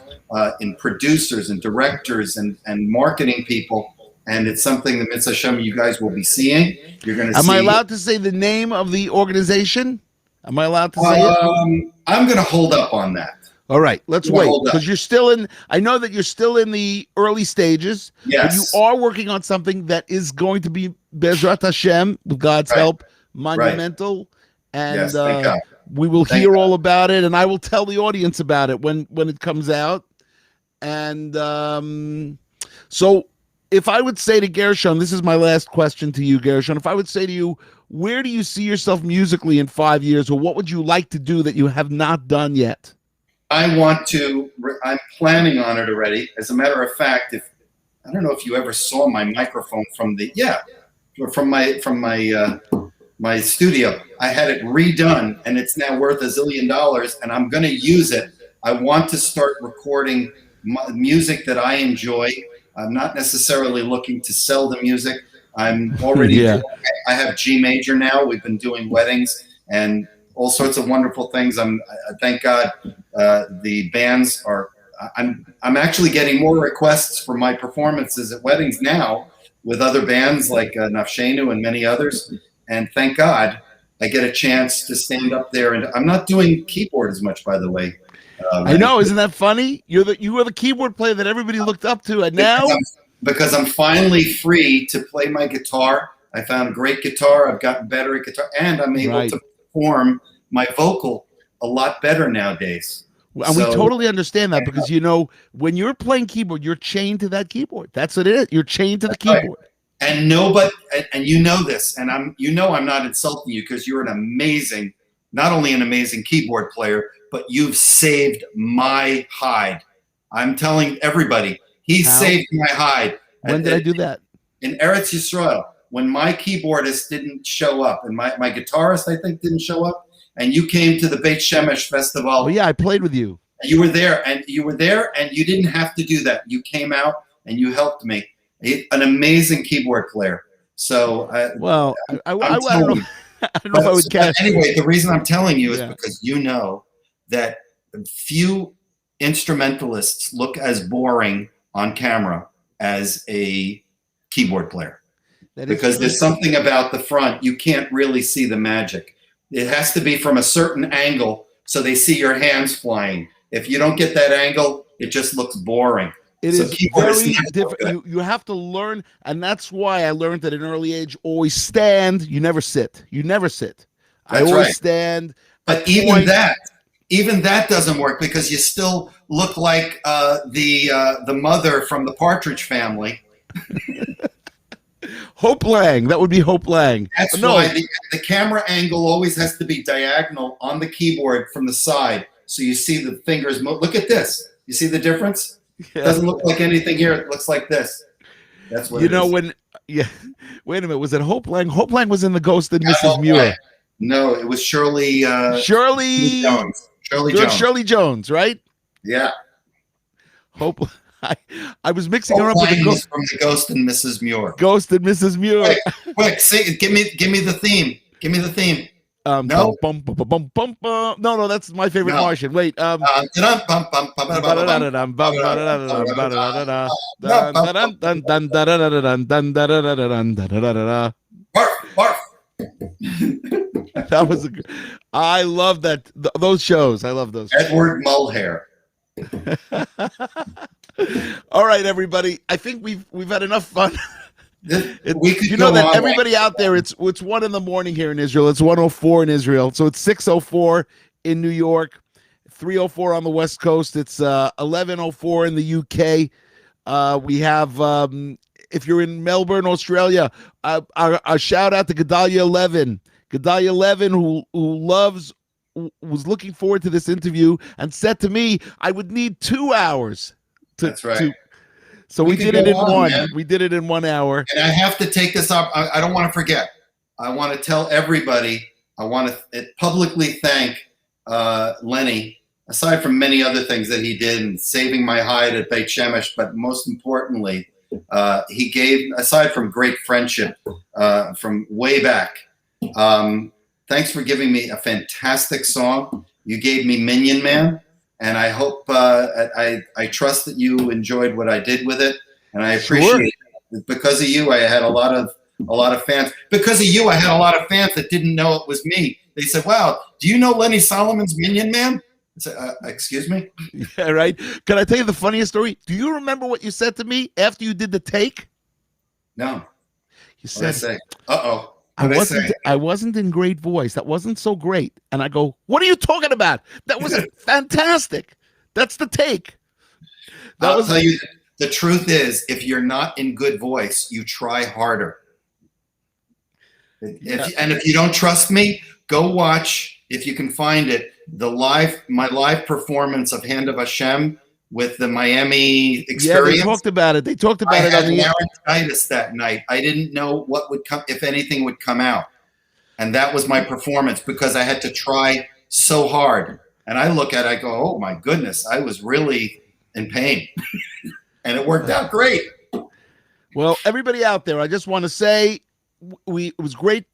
in producers and directors and marketing people. And it's something that Mitzvah Hashem you guys will be seeing. You're going to see. Am I allowed to say the name of the organization? Am I allowed to say it? I'm going to hold up on that. All right, let's wait, because you're still in. I know that you're still in the early stages. Yes. But you are working on something that is going to be Bezrat Hashem, with God's help, monumental, and we will hear all about it, and I will tell the audience about it when it comes out. And so, if I would say to Gershon, this is my last question to you, Gershon. If I would say to you, where do you see yourself musically in 5 years, or what would you like to do that you have not done yet? I'm planning on it already. As a matter of fact, I don't know if you ever saw my microphone from my studio. I had it redone, and it's now worth $1 zillion, and I'm going to use it. I want to start recording music that I enjoy. I'm not necessarily looking to sell the music. I'm already I have G major now. We've been doing weddings and all sorts of wonderful things. Thank God the bands are. I'm actually getting more requests for my performances at weddings now, with other bands like Nafshenu and many others. And thank God I get a chance to stand up there. And I'm not doing keyboard as much, by the way. I know, isn't that funny? You were the keyboard player that everybody looked up to, and now because I'm finally free to play my guitar. I found a great guitar. I've gotten better at guitar, and I'm able to perform my vocal a lot better nowadays. And we totally understand that, because when you're playing keyboard, you're chained to that keyboard. That's what it is. You're chained to the keyboard. Right. And nobody, and you know this, and I'm not insulting you, because you're not only an amazing keyboard player, but you've saved my hide. I'm telling everybody, he saved my hide. When did I do that? In Eretz Yisrael, when my keyboardist didn't show up, and my guitarist, I think, didn't show up, and you came to the Beit Shemesh festival. Oh yeah, I played with you. You were there, and you didn't have to do that. You came out and you helped me. An amazing keyboard player. So, I don't know. I don't know if I would catch. Anyway, the reason I'm telling you is because you know that few instrumentalists look as boring on camera as a keyboard player, because there's something about the front. You can't really see the magic. It has to be from a certain angle so they see your hands flying. If you don't get that angle, it just looks boring. It is very different. You have to learn, and that's why I learned at an early age, always stand. You never sit. You never sit. I always stand. But even that doesn't work, because you still look like the mother from the Partridge Family. Hope Lang. That would be Hope Lang. That's why the camera angle always has to be diagonal on the keyboard from the side, so you see the fingers move. Look at this. You see the difference? It doesn't look like anything here. It looks like this. That's what wait a minute. Was it Hope Lang? Hope Lang was in The Ghost and Mrs. Muir. No, it was Shirley Jones. Shirley Jones, right? Yeah. Hope. I was mixing her up with from The Ghost and Mrs. Muir. Ghost and Mrs. Muir. Quick, say, give me the theme. Give me the theme. No, no, that's my favorite Martian. Wait, Barf, barf. That was I love that. Those shows. I love those. Edward Mulhare. All right, everybody. I think we've had enough fun. That everybody out there, it's 1 a.m. here in Israel. It's 1:04 in Israel. So it's 6:04 in New York, 3:04 on the West Coast. It's 11:04 in the UK. We have, if you're in Melbourne, Australia, a shout out to Gedalia 11. Gedalia 11, who was looking forward to this interview and said to me, I would need 2 hours. That's right. So we did it in one. Man. We did it in 1 hour. And I have to take this up. I don't want to forget. I want to tell everybody. I want to publicly thank Lenny, aside from many other things that he did and saving my hide at Beit Shemesh. But most importantly, he gave, aside from great friendship from way back, thanks for giving me a fantastic song. You gave me Minyan Man. And I hope I trust that you enjoyed what I did with it, and I appreciate it. Because of you, I had a lot of fans. Because of you, I had a lot of fans that didn't know it was me. They said, "Wow, do you know Lenny Solomon's Minyan Man?" I said, "Excuse me." Yeah, right. Can I tell you the funniest story? Do you remember what you said to me after you did the take? No. You said, "Uh oh." I wasn't in great voice. That wasn't so great. And I go, what are you talking about? That was fantastic. That's the take. I'll tell you, the truth is, if you're not in good voice, you try harder. And if you don't trust me, go watch, if you can find it, my live performance of Hand of Hashem with the Miami experience. Yeah, they talked about it. I had laryngitis that night. I didn't know what would come, if anything would come out. And that was my performance, because I had to try so hard. And I look at it, I go, oh my goodness, I was really in pain. And it worked out great. Well, everybody out there, I just want to say it was great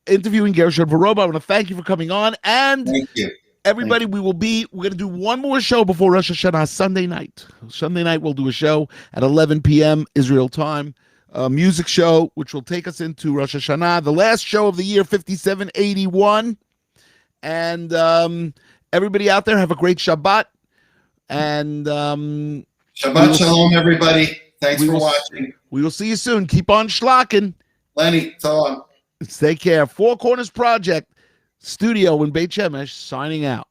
interviewing Gershon Veroba. I want to thank you for coming on. And thank you. Everybody, we're going to do one more show before Rosh Hashana Sunday night. Sunday night, we'll do a show at 11 p.m. Israel time. music show, which will take us into Rosh Hashana, the last show of the year, 5781. And everybody out there, have a great Shabbat. And Shabbat Shalom, everybody. Thanks for watching. We will see you soon. Keep on schlocking. Lenny, so on. Take care. Four Corners Project Studio in Beit Shemesh, signing out.